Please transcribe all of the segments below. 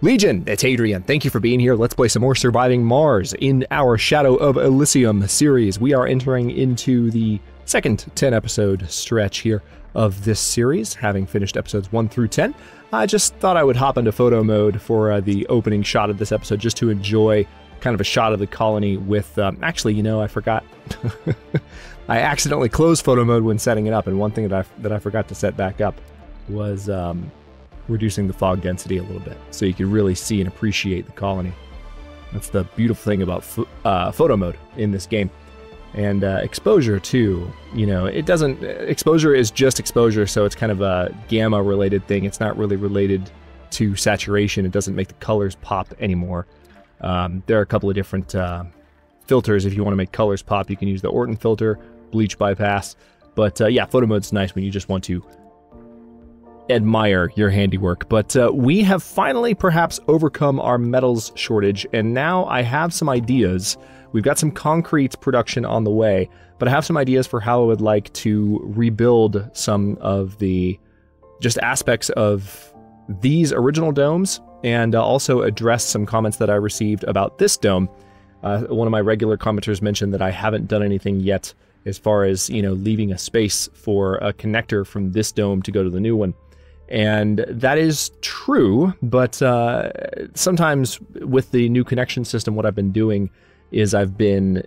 Legion, it's Hadrian. Thank you for being here. Let's play some more Surviving Mars in our Shadow of Elysium series. We are entering into the second 10-episode stretch here of this series, having finished episodes 1 through 10. I just thought I would hop into photo mode for the opening shot of this episode, just to enjoy kind of a shot of the colony with... actually, you know, I forgot. I accidentally closed photo mode when setting it up, and one thing that I forgot to set back up was... reducing the fog density a little bit, so you can really see and appreciate the colony. That's the beautiful thing about photo mode in this game. And exposure too, you know, it doesn't, exposure is just exposure, so it's kind of a gamma related thing. It's not really related to saturation. It doesn't make the colors pop anymore. There are a couple of different filters. If you want to make colors pop, you can use the Orton filter, bleach bypass. But yeah, photo mode's nice when you just want to admire your handiwork. But we have finally perhaps overcome our metals shortage, and now I have some ideas. We've got some concrete production on the way, but I have some ideas for how I would like to rebuild some of the just aspects of these original domes, and also address some comments that I received about this dome. One of my regular commenters mentioned that I haven't done anything yet as far as, you know, leaving a space for a connector from this dome to go to the new one. And that is true, but sometimes with the new connection system, what I've been doing is I've been,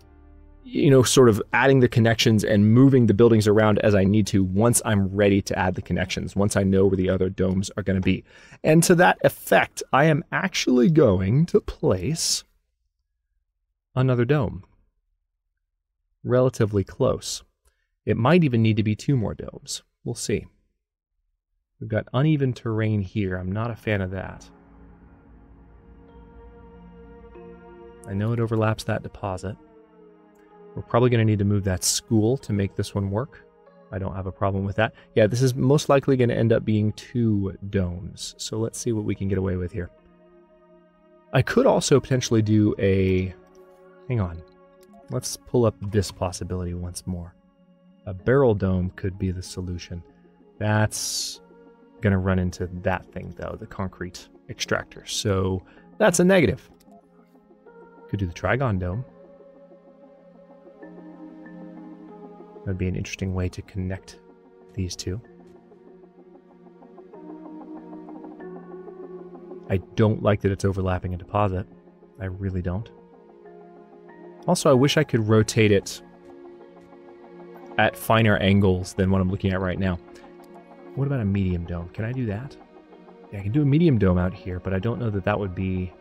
you know, sort of adding the connections and moving the buildings around as I need to once I'm ready to add the connections, once I know where the other domes are going to be. And to that effect, I am actually going to place another dome relatively close. It might even need to be 2 more domes. We'll see. We've got uneven terrain here. I'm not a fan of that. I know it overlaps that deposit. We're probably going to need to move that school to make this one work. I don't have a problem with that. Yeah, this is most likely going to end up being 2 domes. So let's see what we can get away with here. I could also potentially do a... Hang on. Let's pull up this possibility once more. A barrel dome could be the solution. That's going to run into that thing, though, the concrete extractor. So that's a negative. Could do the trigon dome. That'd be an interesting way to connect these two. I don't like that it's overlapping a deposit. I really don't. Also, I wish I could rotate it at finer angles than what I'm looking at right now. What about a medium dome? Can I do that? Yeah, I can do a medium dome out here, but I don't know that that would be...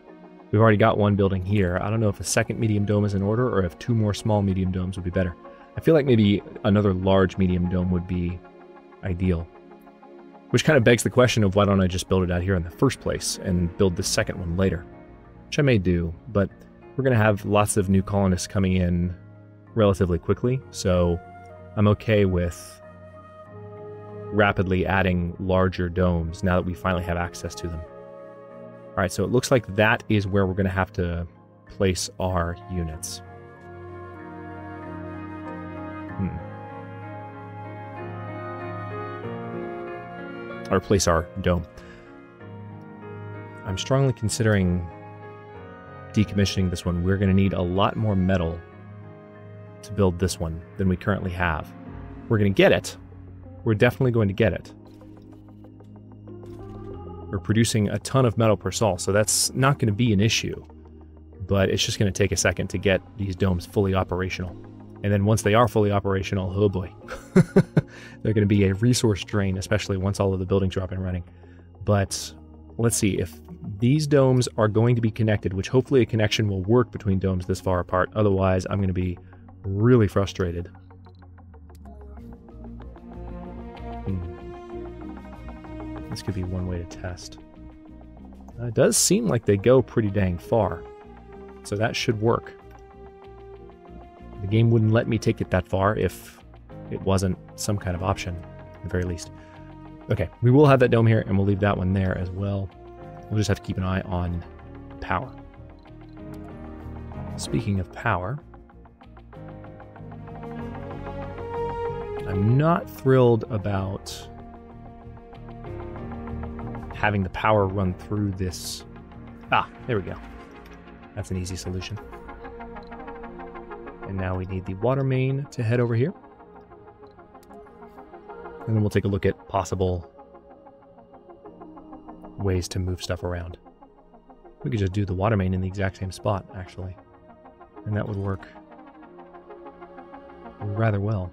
We've already got one building here. I don't know if a second medium dome is in order, or if 2 more small medium domes would be better. I feel like maybe another large medium dome would be ideal. Which kind of begs the question of why don't I just build it out here in the first place and build the second one later? Which I may do, but we're going to have lots of new colonists coming in relatively quickly, so I'm okay with rapidly adding larger domes now that we finally have access to them. Alright, so it looks like that is where we're going to have to place our units. Or place our dome. I'm strongly considering decommissioning this one. We're going to need a lot more metal to build this one than we currently have. We're going to get it. We're definitely going to get it. We're producing a ton of metal per sol, so that's not going to be an issue. But it's just going to take a second to get these domes fully operational. And then once they are fully operational, oh boy. They're going to be a resource drain, especially once all of the buildings are up and running. But let's see, if these domes are going to be connected, which hopefully a connection will work between domes this far apart, otherwise I'm going to be really frustrated. This could be one way to test. It does seem like they go pretty dang far, so that should work. The game wouldn't let me take it that far if it wasn't some kind of option, at the very least. Okay, we will have that dome here, and we'll leave that one there as well. We'll just have to keep an eye on power. Speaking of power, I'm not thrilled about having the power run through this Ah, there we go. That's an easy solution. And now we need the water main to head over here. And then we'll take a look at possible ways to move stuff around. We could just do the water main in the exact same spot, actually. And that would work rather well.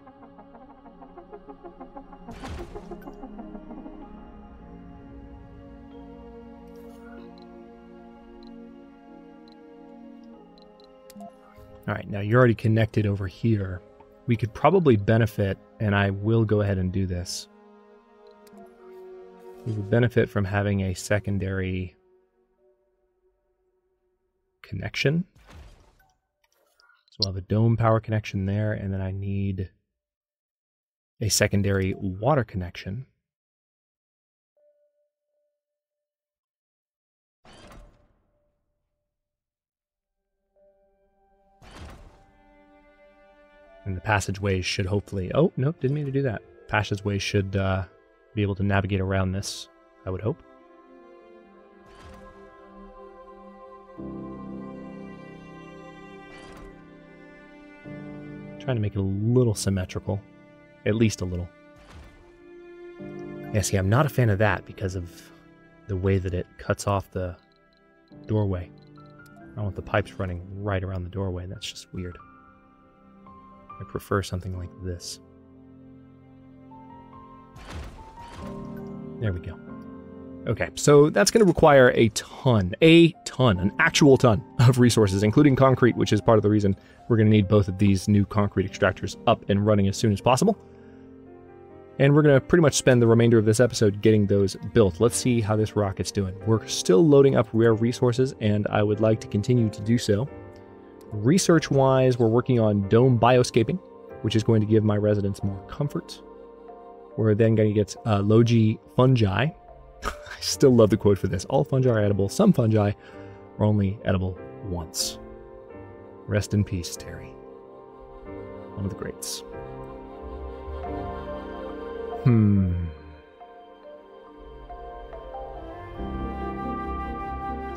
Alright, now you're already connected over here. We could probably benefit, and I will go ahead and do this. We would benefit from having a secondary connection. So we'll have a dome power connection there, and then I need a secondary water connection. And the passageways should hopefully... Oh, no, didn't mean to do that. Passageways should be able to navigate around this, I would hope. Trying to make it a little symmetrical. At least a little. Yeah, see, I'm not a fan of that because of the way that it cuts off the doorway. I don't want the pipes running right around the doorway. That's just weird. I prefer something like this. There we go. Okay, so that's going to require an actual ton of resources, including concrete, which is part of the reason we're going to need both of these new concrete extractors up and running as soon as possible. And we're going to pretty much spend the remainder of this episode getting those built. Let's see how this rocket's doing. We're still loading up rare resources, and I would like to continue to do so. Research-wise, we're working on dome bioscaping, which is going to give my residents more comfort. We're then going to get logi fungi. I still love the quote for this. All fungi are edible. Some fungi are only edible once. Rest in peace, Terry. One of the greats.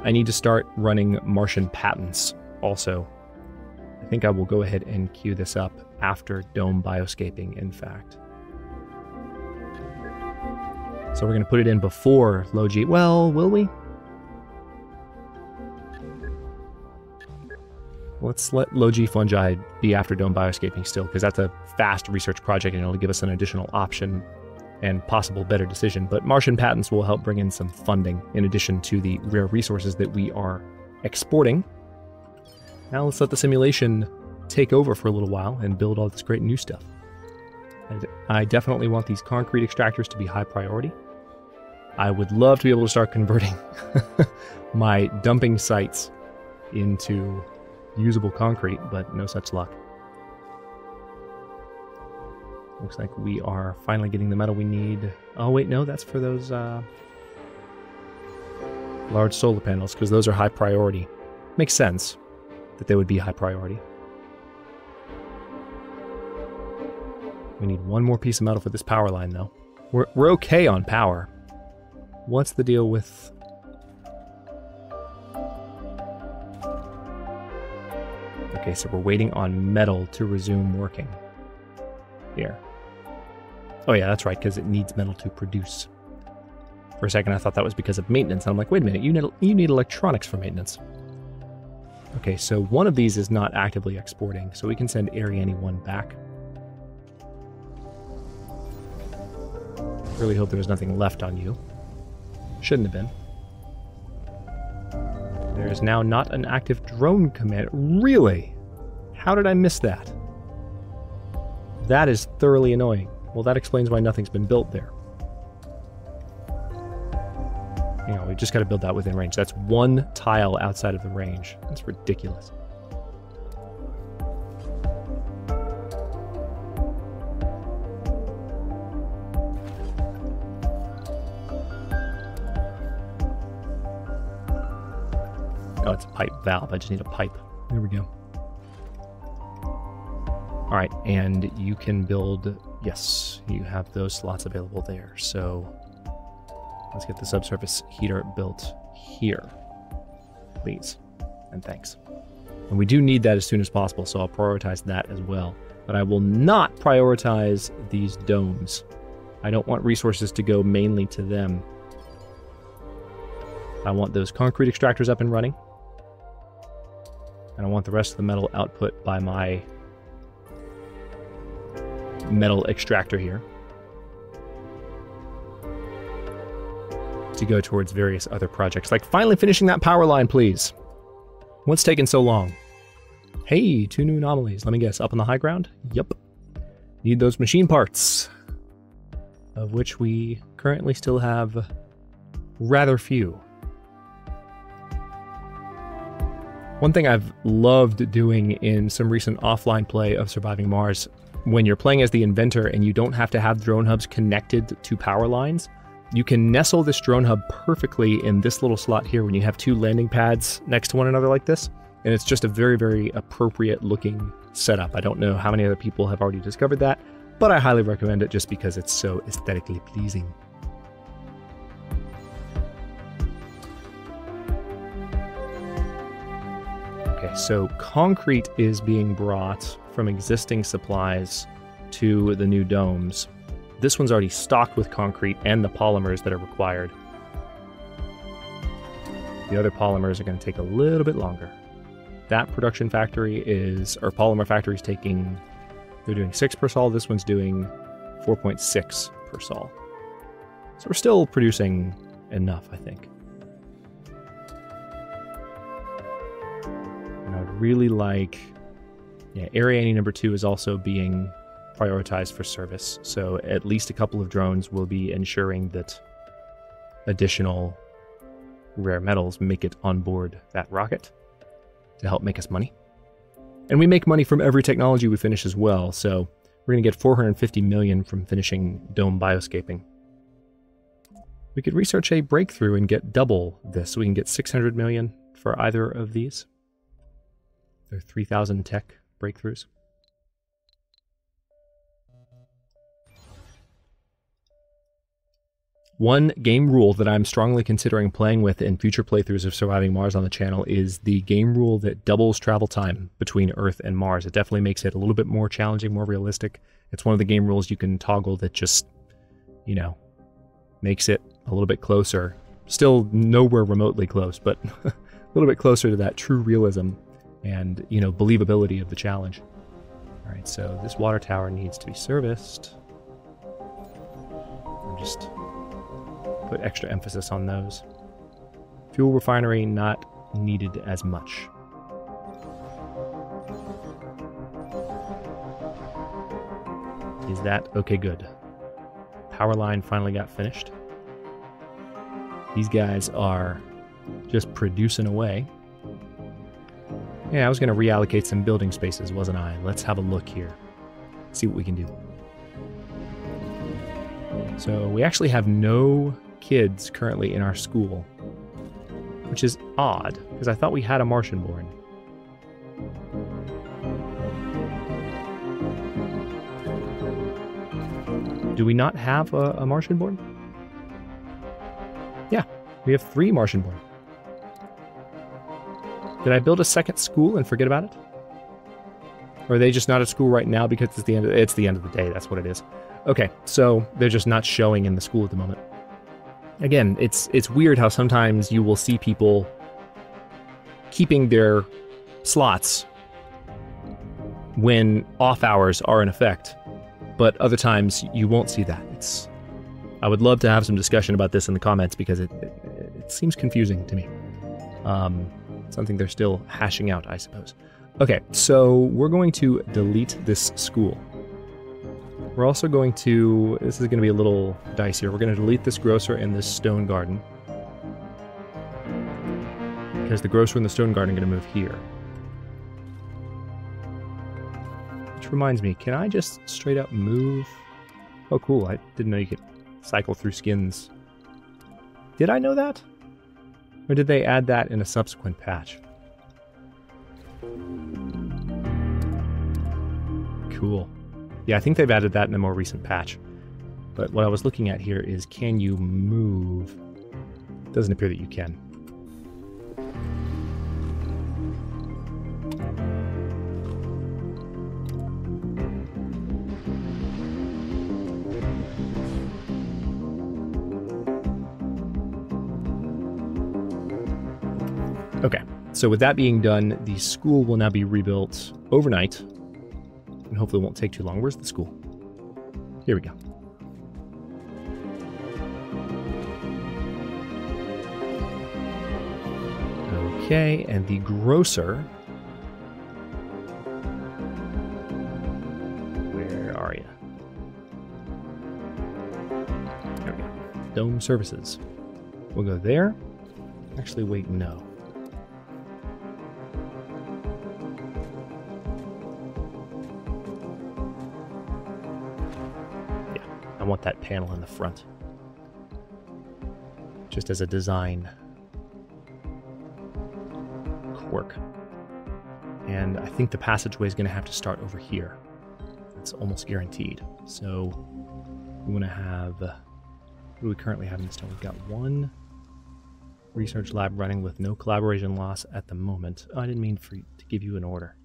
I need to start running Martian Patents also. I think I will go ahead and queue this up after dome bioscaping, in fact. So we're going to put it in before Logi. Well, will we? Let's let Logi fungi be after dome bioscaping still, because that's a fast research project and it'll give us an additional option and possible better decision. But Martian Patents will help bring in some funding in addition to the rare resources that we are exporting. Now let's let the simulation take over for a little while and build all this great new stuff. And I definitely want these concrete extractors to be high priority. I would love to be able to start converting my dumping sites into usable concrete, but no such luck. Looks like we are finally getting the metal we need. Oh wait, no, that's for those large solar panels, because those are high priority. Makes sense that they would be high priority. We need one more piece of metal for this power line, though. We're okay on power. What's the deal with... Okay, so we're waiting on metal to resume working. Here. Oh yeah, that's right, because it needs metal to produce. For a second I thought that was because of maintenance, and I'm like, wait a minute, you need electronics for maintenance. Okay, so one of these is not actively exporting, so we can send Ariane 1 back. Really hope there was nothing left on you. Shouldn't have been. There is now not an active drone command. Really? How did I miss that? That is thoroughly annoying. Well, that explains why nothing's been built there. You know, we just got to build that within range. That's one tile outside of the range. That's ridiculous. Oh, it's a pipe valve. I just need a pipe. There we go. All right, and you can build... Yes, you have those slots available there. So let's get the subsurface heater built here. please. And thanks. And we do need that as soon as possible, so I'll prioritize that as well. But I will not prioritize these domes. I don't want resources to go mainly to them. I want those concrete extractors up and running. And I want the rest of the metal output by my metal extractor here to go towards various other projects. Like finally finishing that power line, please. What's taking so long? Hey, 2 new anomalies. Let me guess, up on the high ground? Yep. Need those machine parts, of which we currently still have rather few. One thing I've loved doing in some recent offline play of Surviving Mars, when you're playing as the inventor and you don't have to have drone hubs connected to power lines, you can nestle this drone hub perfectly in this little slot here when you have 2 landing pads next to one another like this. And it's just a very, very appropriate looking setup. I don't know how many other people have already discovered that, but I highly recommend it just because it's so aesthetically pleasing. Okay, so concrete is being brought from existing supplies to the new domes. This one's already stocked with concrete and the polymers that are required. The other polymers are going to take a little bit longer. That production factory is, or polymer factory is taking, they're doing 6 per sol. This one's doing 4.6 per sol. So we're still producing enough, I think. And I would really like, yeah, Ariane number 2 is also being prioritized for service. So at least a couple of drones will be ensuring that additional rare metals make it on board that rocket to help make us money. And we make money from every technology we finish as well, so we're going to get 450 million from finishing dome bioscaping. We could research a breakthrough and get double this, so we can get 600 million for either of these. There are 3,000 tech breakthroughs. One game rule that I'm strongly considering playing with in future playthroughs of Surviving Mars on the channel is the game rule that doubles travel time between Earth and Mars. It definitely makes it a little bit more challenging, more realistic. It's one of the game rules you can toggle that just, you know, makes it a little bit closer. Still nowhere remotely close, but a little bit closer to that true realism and, you know, believability of the challenge. All right, so this water tower needs to be serviced. I'm just put extra emphasis on those. Fuel refinery not needed as much. Is that okay? Good. Power line finally got finished. These guys are just producing away. Yeah, I was going to reallocate some building spaces, wasn't I? Let's have a look here. See what we can do. So we actually have no kids currently in our school, which is odd, because I thought we had a Martian born. Do we not have a Martian born? Yeah, we have 3 Martian born. Did I build a second school and forget about it? Or are they just not at school right now because it's the end of the day, that's what it is. Okay, so they're just not showing in the school at the moment. Again, it's weird how sometimes you will see people keeping their slots when off hours are in effect, but other times you won't see that. I would love to have some discussion about this in the comments because it seems confusing to me. Something they're still hashing out, I suppose. Okay, so we're going to delete this school. We're also going to, this is going to be a little dicier, we're going to delete this grocer and this stone garden. Because the grocer and the stone garden are going to move here. Which reminds me, can I just straight up move? Oh cool, I didn't know you could cycle through skins. Did I know that? Or did they add that in a subsequent patch? Cool. Yeah, I think they've added that in a more recent patch. But what I was looking at here is, can you move? It doesn't appear that you can. Okay, so with that being done, the school will now be rebuilt overnight, and hopefully it won't take too long. Where's the school? Here we go. Okay, and the grocer. Where are you? There we go. Dome services. We'll go there. Actually, wait, no. Yeah, I want that panel in the front. Just as a design quirk. And I think the passageway is going to have to start over here. It's almost guaranteed. So we want to have... what do we currently have in this town? We've got one research lab running with no collaboration loss at the moment. Oh, I didn't mean to give you an order.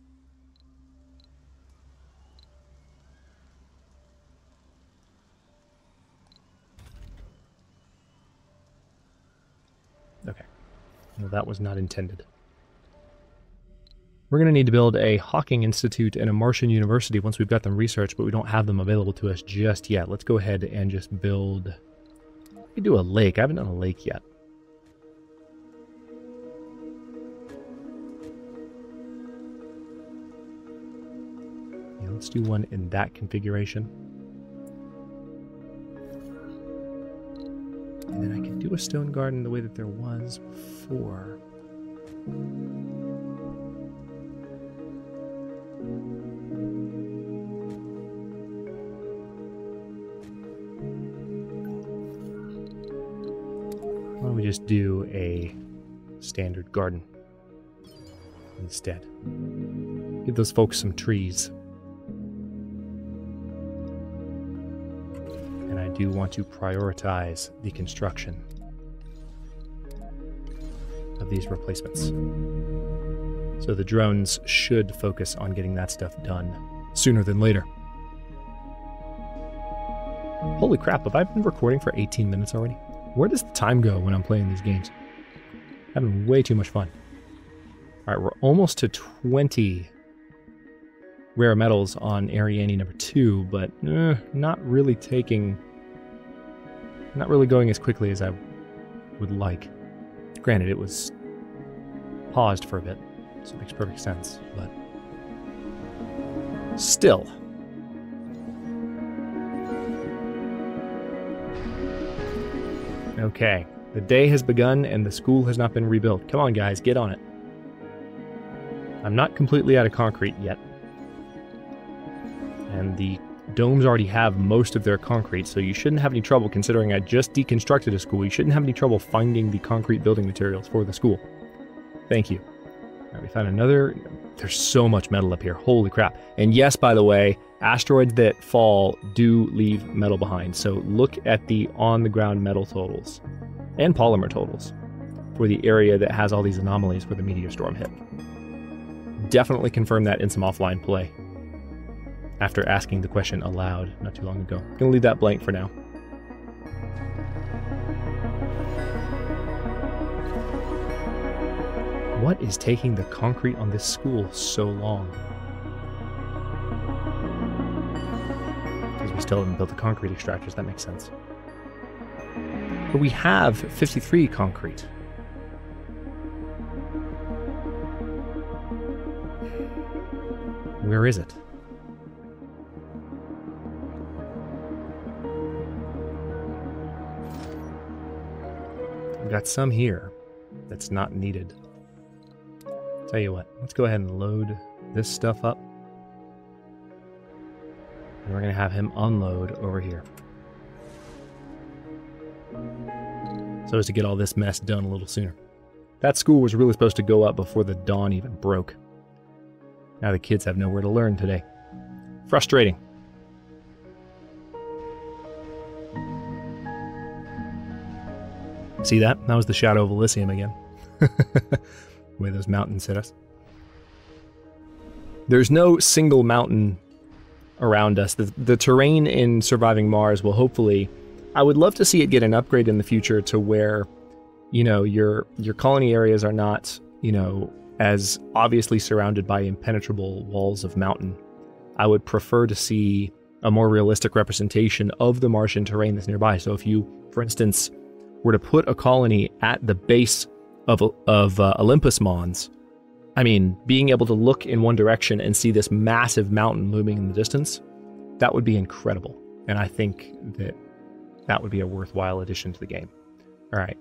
Okay. Well, that was not intended. We're going to need to build a Hawking Institute and a Martian University once we've got them researched, but we don't have them available to us just yet. Let's go ahead and just build... We could do a lake. I haven't done a lake yet. Yeah, let's do one in that configuration. And then I can do a stone garden the way that there was before. Why don't we just do a standard garden instead? Give those folks some trees. And I do want to prioritize the construction of these replacements. So the drones should focus on getting that stuff done sooner than later. Holy crap, have I been recording for 18 minutes already? Where does the time go when I'm playing these games? Having way too much fun. Alright, we're almost to 20 rare metals on Ariane number 2, but not really going as quickly as I would like. Granted, it was paused for a bit, so it makes perfect sense, but still. Okay, the day has begun and the school has not been rebuilt. Come on, guys, get on it. I'm not completely out of concrete yet. And the domes already have most of their concrete, so you shouldn't have any trouble considering I just deconstructed a school. You shouldn't have any trouble finding the concrete building materials for the school. Thank you. All right, we found another... There's so much metal up here. Holy crap. And yes, by the way, asteroids that fall do leave metal behind. So look at the on-the-ground metal totals and polymer totals for the area that has all these anomalies where the meteor storm hit. Definitely confirm that in some offline play after asking the question aloud not too long ago. I'm going to leave that blank for now. What is taking the concrete on this school so long? Because we still haven't built the concrete extractors, that makes sense. But we have 53 concrete. Where is it? I've got some here that's not needed. Tell you what, let's go ahead and load this stuff up. And we're going to have him unload over here. So as to get all this mess done a little sooner. That school was really supposed to go up before the dawn even broke. Now the kids have nowhere to learn today. Frustrating. See that? That was the shadow of Elysium again. The way those mountains hit us. There's no single mountain around us. The terrain in Surviving Mars will hopefully... I would love to see it get an upgrade in the future to where, you know, your colony areas are not, you know, as obviously surrounded by impenetrable walls of mountain. I would prefer to see a more realistic representation of the Martian terrain that's nearby. So if you, for instance, were to put a colony at the base of Olympus Mons, I mean, being able to look in one direction and see this massive mountain looming in the distance, that would be incredible. And I think that that would be a worthwhile addition to the game. All right.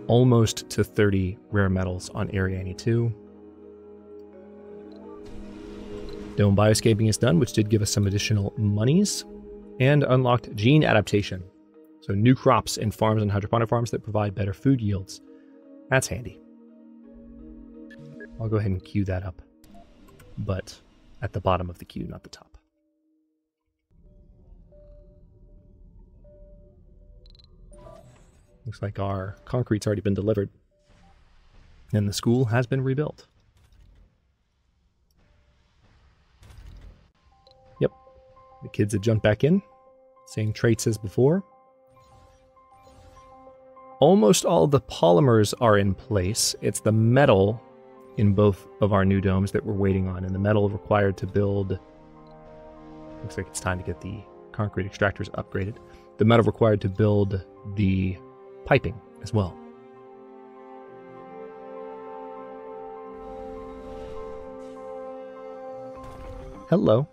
Almost to 30 rare metals on Area 82. Dome bioscaping is done, which did give us some additional monies, and unlocked gene adaptation. So new crops in farms and hydroponic farms that provide better food yields. That's handy. I'll go ahead and queue that up, but at the bottom of the queue, not the top. Looks like our concrete's already been delivered, and the school has been rebuilt. Yep, the kids have jumped back in. Same traits as before. Almost all of the polymers are in place. It's the metal in both of our new domes that we're waiting on, and the metal required to build... Looks like it's time to get the concrete extractors upgraded. The metal required to build the piping as well. Hello.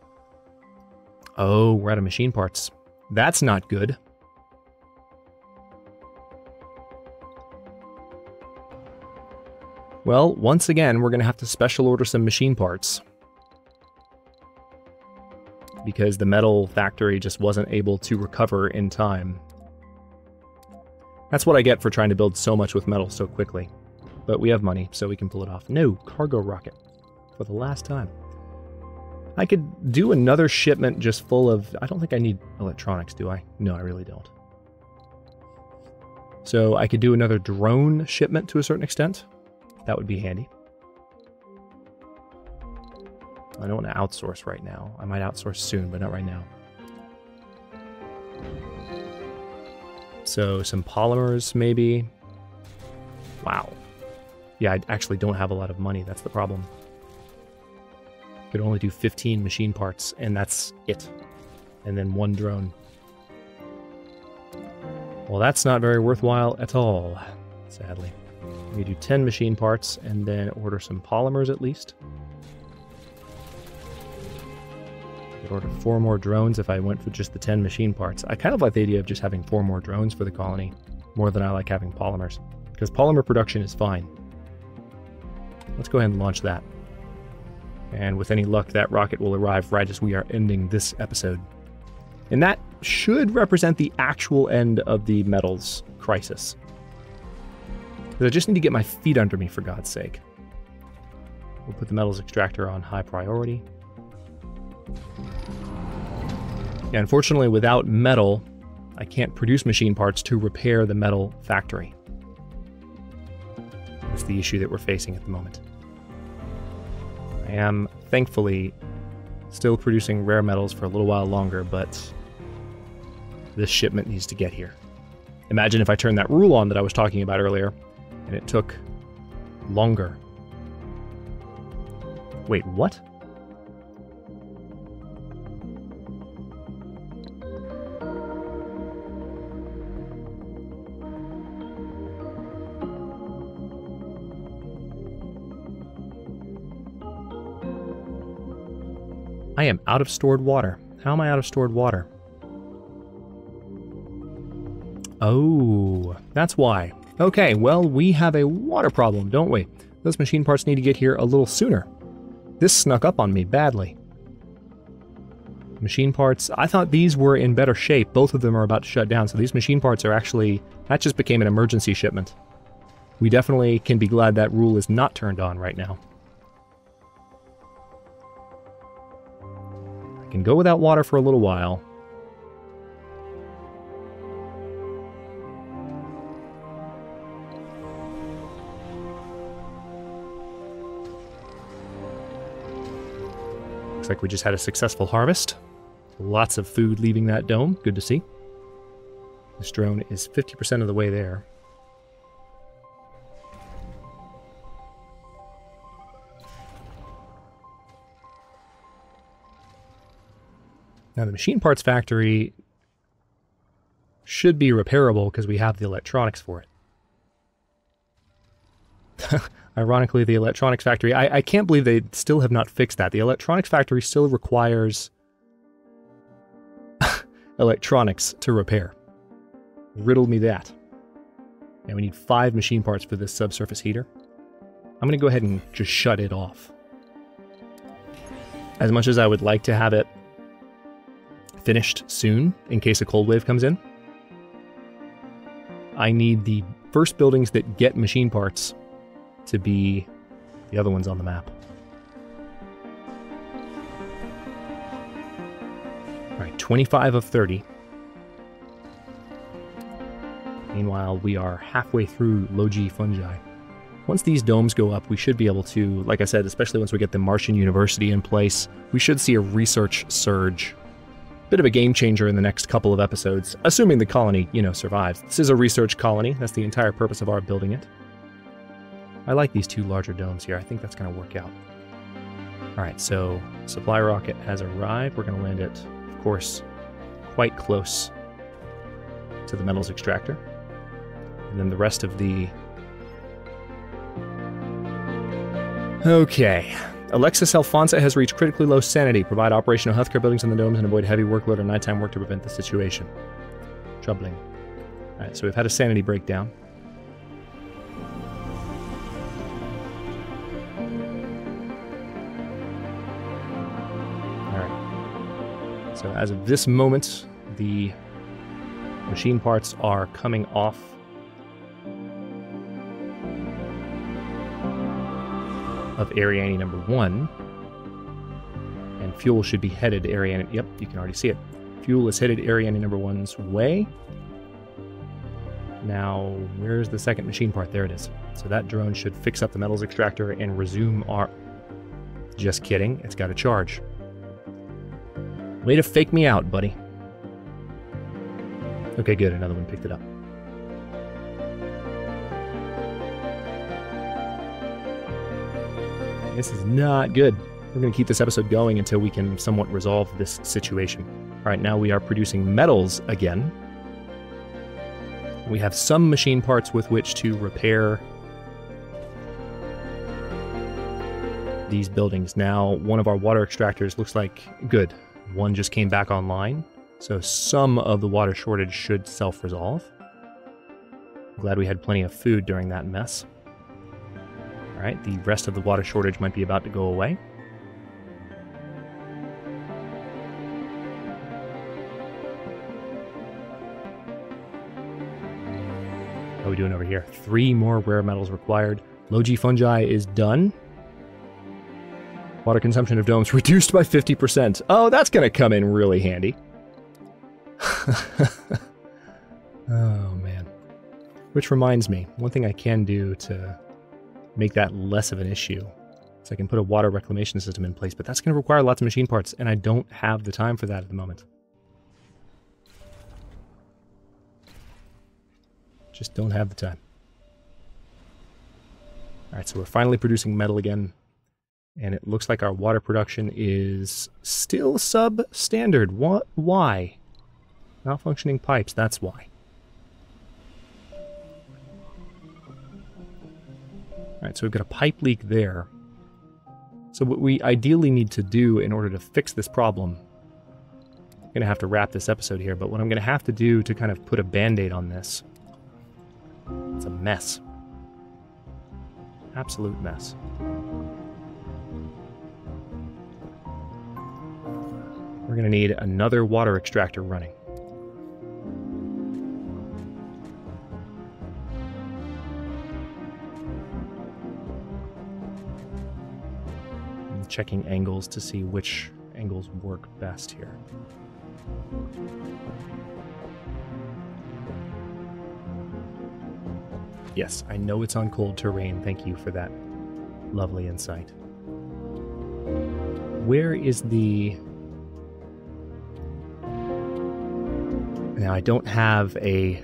Oh, we're out of machine parts. That's not good. Well, once again, we're going to have to special order some machine parts, because the metal factory just wasn't able to recover in time. That's what I get for trying to build so much with metal so quickly. But we have money, so we can pull it off. No, cargo rocket. For the last time. I could do another shipment just full of... I don't think I need electronics, do I? No, I really don't. So I could do another drone shipment to a certain extent. That would be handy. I don't want to outsource right now. I might outsource soon, but not right now. So some polymers, maybe. Wow. Yeah, I actually don't have a lot of money. That's the problem. Could only do 15 machine parts, and that's it. And then one drone. Well, that's not very worthwhile at all, sadly. We do 10 machine parts, and then order some polymers at least. I'd order 4 more drones if I went for just the 10 machine parts. I kind of like the idea of just having 4 more drones for the colony, more than I like having polymers, because polymer production is fine. Let's go ahead and launch that. And with any luck, that rocket will arrive right as we are ending this episode. And that should represent the actual end of the metals crisis. Because I just need to get my feet under me, for God's sake. We'll put the metals extractor on high priority. Yeah, unfortunately, without metal, I can't produce machine parts to repair the metal factory. That's the issue that we're facing at the moment. I am, thankfully, still producing rare metals for a little while longer, but this shipment needs to get here. Imagine if I turned that rule on that I was talking about earlier, and it took longer. Wait, what? I am out of stored water. How am I out of stored water? Oh, that's why. Okay, well, we have a water problem, don't we? Those machine parts need to get here a little sooner. This snuck up on me badly. Machine parts, I thought these were in better shape. Both of them are about to shut down, so these machine parts are actually... That just became an emergency shipment. We definitely can be glad that rule is not turned on right now. I can go without water for a little while. Looks like we just had a successful harvest. Lots of food leaving that dome. Good to see. This drone is 50% of the way there. Now the machine parts factory should be repairable because we have the electronics for it. Ironically, the electronics factory, I can't believe they still have not fixed that. The electronics factory still requires electronics to repair. Riddle me that. And we need 5 machine parts for this subsurface heater. I'm going to go ahead and just shut it off. As much as I would like to have it finished soon, in case a cold wave comes in, I need the first buildings that get machine parts to be the other ones on the map. Alright, 25 of 30. Meanwhile, we are halfway through low-G fungi. Once these domes go up, we should be able to, like I said, especially once we get the Martian University in place, we should see a research surge. Bit of a game changer in the next couple of episodes, assuming the colony, survives. This is a research colony. That's the entire purpose of our building it. I like these 2 larger domes here. I think that's going to work out. Alright, so supply rocket has arrived. We're going to land it, of course, quite close to the metals extractor. And then the rest of the... Okay. Alexis Alfonso has reached critically low sanity. Provide operational healthcare buildings in the domes and avoid heavy workload or nighttime work to prevent the situation. Troubling. Alright, so we've had a sanity breakdown. Alright. So as of this moment, the machine parts are coming off of Ariane number 1, and fuel should be headed Ariane. Yep, you can already see it. Fuel is headed Ariane number 1's way. Now, where's the second machine part? There it is. So that drone should fix up the metals extractor and resume our... Just kidding, it's got a charge. Way to fake me out, buddy. Okay, good, another one picked it up. This is not good. We're going to keep this episode going until we can somewhat resolve this situation. Alright, now we are producing metals again. We have some machine parts with which to repair these buildings. Now, one of our water extractors looks like good. One just came back online, so some of the water shortage should self-resolve. Glad we had plenty of food during that mess. Alright, the rest of the water shortage might be about to go away. How are we doing over here? 3 more rare metals required. Low-G fungi is done. Water consumption of domes reduced by 50%. Oh, that's going to come in really handy. Oh, man. Which reminds me, one thing I can do to make that less of an issue is I can put a water reclamation system in place, but that's going to require lots of machine parts, and I don't have the time for that at the moment. Just don't have the time. Alright, so we're finally producing metal again, and it looks like our water production is still substandard. What? Why? Malfunctioning pipes, that's why. Alright, so we've got a pipe leak there. So what we ideally need to do in order to fix this problem, I'm going to have to wrap this episode here, but what I'm going to have to do to kind of put a band-aid on this, it's a mess. Absolute mess. We're going to need another water extractor running. Checking angles to see which angles work best here. Yes, I know it's on cold terrain. Thank you for that lovely insight. Where is the... Now, I don't have a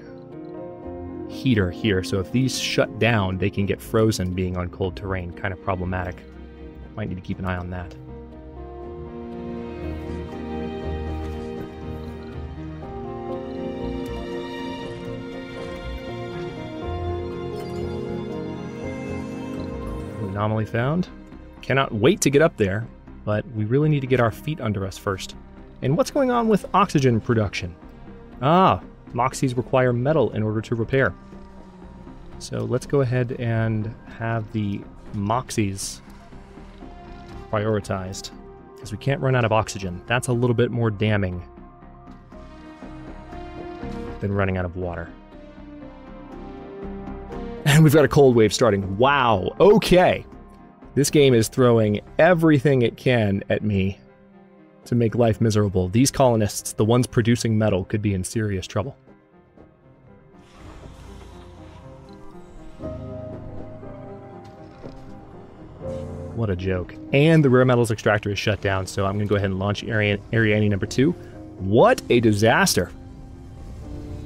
heater here, so if these shut down, they can get frozen being on cold terrain. Kind of problematic. Might need to keep an eye on that. Anomaly found. Cannot wait to get up there, but we really need to get our feet under us first. And what's going on with oxygen production? Ah, Moxies require metal in order to repair. So let's go ahead and have the Moxies prioritized, because we can't run out of oxygen. That's a little bit more damning than running out of water. And we've got a cold wave starting. Wow, okay. This game is throwing everything it can at me to make life miserable. These colonists, the ones producing metal, could be in serious trouble. What a joke. And the rare metals extractor is shut down, so I'm going to go ahead and launch Ariane number 2. What a disaster.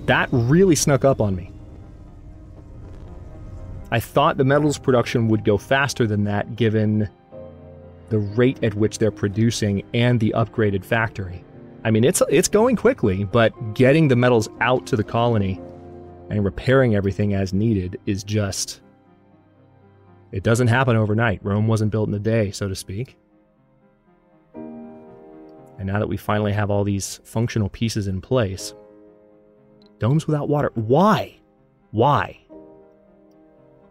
That really snuck up on me. I thought the metals production would go faster than that, given the rate at which they're producing and the upgraded factory. I mean, it's going quickly, but getting the metals out to the colony and repairing everything as needed is just... It doesn't happen overnight. Rome wasn't built in a day, so to speak. And now that we finally have all these functional pieces in place... Domes without water. Why? Why?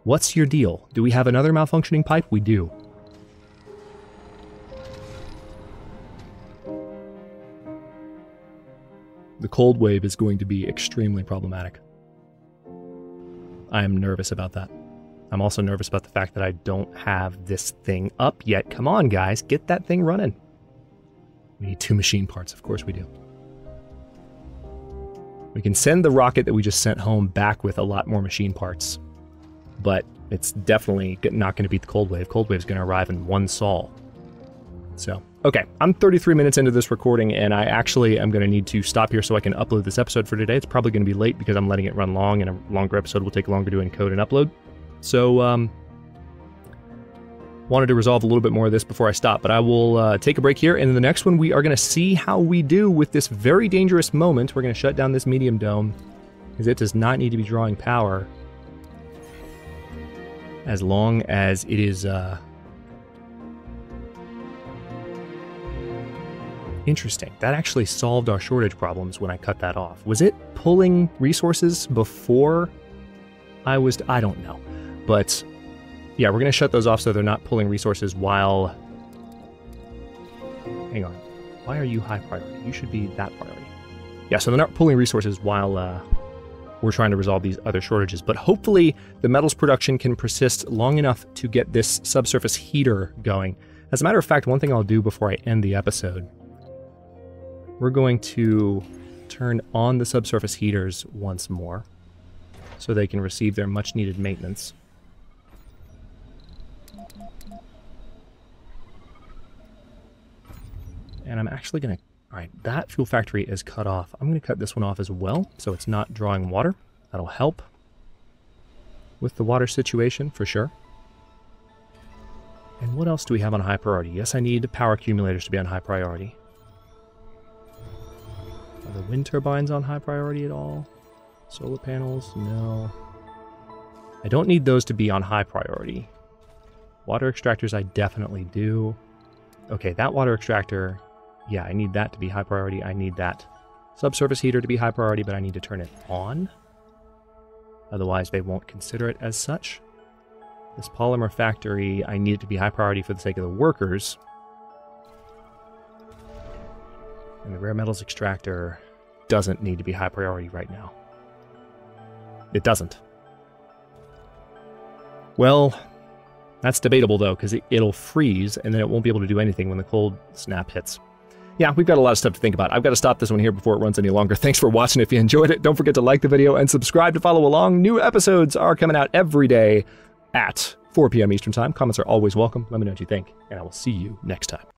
What's your deal? Do we have another malfunctioning pipe? We do. The cold wave is going to be extremely problematic. I am nervous about that. I'm also nervous about the fact that I don't have this thing up yet. Come on, guys, get that thing running. We need 2 machine parts, of course we do. We can send the rocket that we just sent home back with a lot more machine parts. But it's definitely not going to beat the cold wave. Cold wave is going to arrive in one sol. So, okay, I'm 33 minutes into this recording, and I actually am going to need to stop here so I can upload this episode for today. It's probably going to be late because I'm letting it run long, and a longer episode will take longer to encode and upload. So, wanted to resolve a little bit more of this before I stop, but I will take a break here, and in the next one we are going to see how we do with this very dangerous moment. We're going to shut down this medium dome, because it does not need to be drawing power as long as it is interesting. That actually solved our shortage problems when I cut that off. Was it pulling resources before I don't know. But yeah, we're going to shut those off so they're not pulling resources while... Hang on. Why are you high priority? You should be that priority. Yeah, so they're not pulling resources while we're trying to resolve these other shortages. But hopefully the metals production can persist long enough to get this subsurface heater going. As a matter of fact, one thing I'll do before I end the episode, we're going to turn on the subsurface heaters once more so they can receive their much needed maintenance. And I'm actually going to... Alright, that fuel factory is cut off. I'm going to cut this one off as well, so it's not drawing water. That'll help with the water situation, for sure. And what else do we have on high priority? Yes, I need power accumulators to be on high priority. Are the wind turbines on high priority at all? Solar panels? No. I don't need those to be on high priority. Water extractors I definitely do. Okay, that water extractor... Yeah, I need that to be high priority. I need that subsurface heater to be high priority, but I need to turn it on. Otherwise, they won't consider it as such. This polymer factory, I need it to be high priority for the sake of the workers. And the rare metals extractor doesn't need to be high priority right now. It doesn't. Well, that's debatable, though, because it'll freeze, and then it won't be able to do anything when the cold snap hits. Yeah, we've got a lot of stuff to think about. I've got to stop this one here before it runs any longer. Thanks for watching. If you enjoyed it, don't forget to like the video and subscribe to follow along. New episodes are coming out every day at 4 p.m. Eastern Time. Comments are always welcome. Let me know what you think, and I will see you next time.